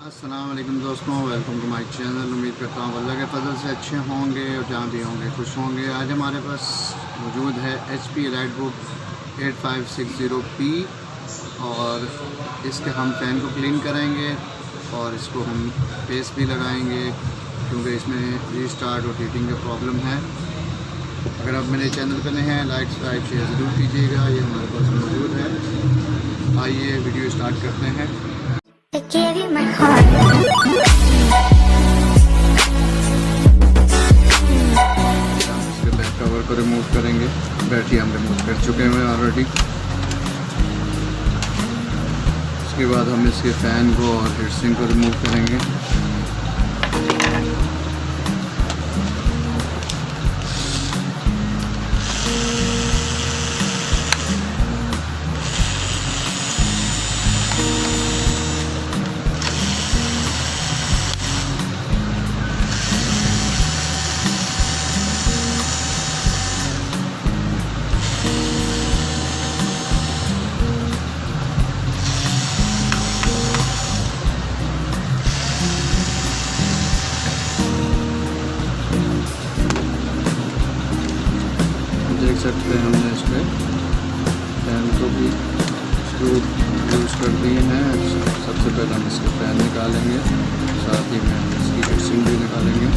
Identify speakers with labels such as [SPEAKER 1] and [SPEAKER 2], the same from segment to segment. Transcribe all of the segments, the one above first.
[SPEAKER 1] अस्सलाम वालेकुम दोस्तों, वेलकम टू माय चैनल। उम्मीद करता हूँ अल्लाह के फजल से अच्छे होंगे और जहाँ भी होंगे खुश होंगे। आज हमारे पास मौजूद है HP EliteBook 8560P और इसके हम फ़ैन को क्लीन करेंगे और इसको हम पेस्ट भी लगाएंगे क्योंकि इसमें रीस्टार्ट और हीटिंग का प्रॉब्लम है। अगर आप मेरे चैनल पर नए हैं, लाइक सब्सक्राइब शेयर ज़रूर कीजिएगा। ये हमारे पास मौजूद है। आइए वीडियो स्टार्ट करते हैं।
[SPEAKER 2] I gave you my heart.
[SPEAKER 1] इसके बैक कवर को रिमूव करेंगे। बैटरी हम रिमूव कर चुके हैं ऑलरेडी। उसके बाद हम इसके फ़ैन को और हीटसिंक को रिमूव करेंगे। देख सकते हैं हमने इस पर फ़ैन को भी स्क्रू यूज़ कर दिए हैं। सबसे पहले हम इसके फ़ैन निकालेंगे, साथ ही में हम इसकी हीटसिंक भी निकालेंगे।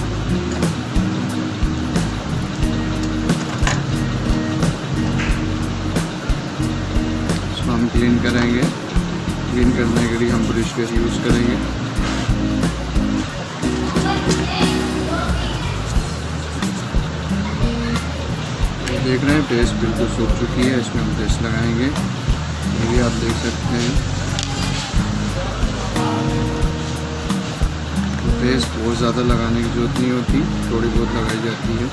[SPEAKER 1] इसको हम क्लीन करेंगे। क्लीन करने के लिए हम ब्रश का यूज़ करेंगे। देख रहे हैं पेस्ट बिल्कुल सूख चुकी है। इसमें हम पेस्ट लगाएंगे। ये आप देख सकते हैं तो पेस्ट बहुत ज़्यादा लगाने की ज़रूरत नहीं होती, थोड़ी बहुत लगाई जाती है।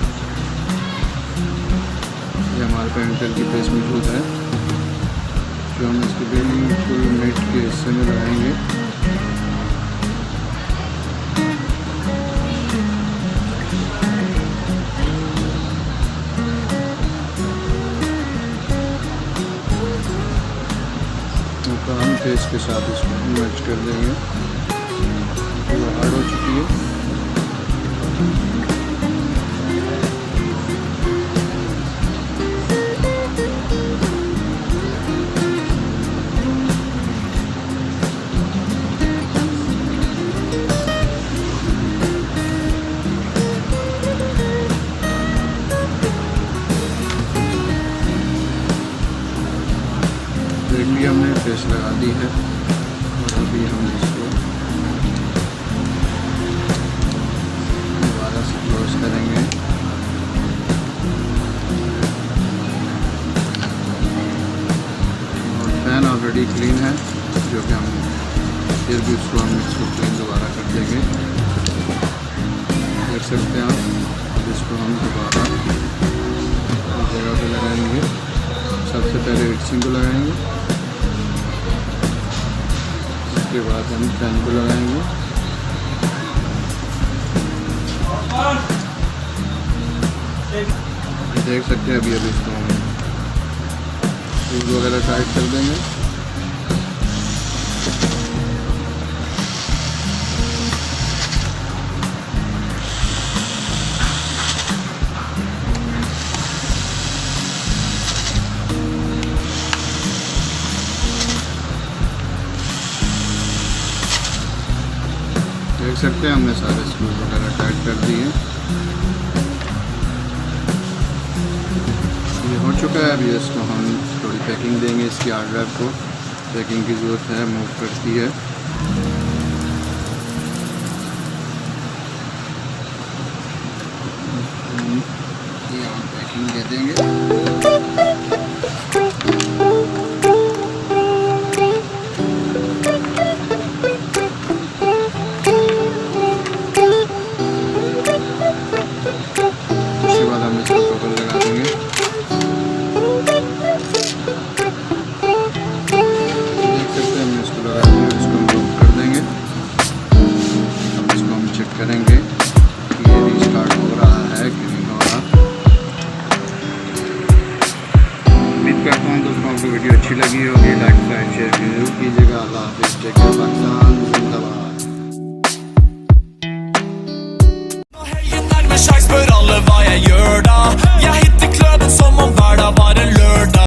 [SPEAKER 1] ये हमारे पे इंटेल की पेस्ट मौजूद है जो हम इसके बिल्कुल मिड के हिस्से में लगाएंगे। तो हम पेस्ट के साथ इसको मैच कर देंगे। वो हार्ड हो चुकी है। देख लिया हमने पेस्ट लगा दी है और अभी हम इसको दोबारा से क्लोज करेंगे। और फैन ऑलरेडी क्लीन है जो कि हम फिर भी उसको हम इसको क्लीन दोबारा कर देंगे। देख सकते हैं आप। इसको हम दोबारा जगह पे लगाएंगे। सबसे पहले हीटसिंक को लगाएंगे, उसके बाद हम फैन को लगाएंगे। देख सकते हैं अभी इसको हम स्क्रू वगैरह टाइट कर देंगे। देख सकते हैं हमने सारे स्क्रू वगैरह टाइट कर दिए। ये हो चुका है। अभी इसको हम थोड़ी पैकिंग देंगे। इसकी हार्ड ड्राइव को पैकिंग की ज़रूरत है, मूव करती है। ये हम पैकिंग दे देंगे। करेंगे कि ये रीस्टार्ट हो रहा है कि नहीं हो रहा।
[SPEAKER 3] vad jag gör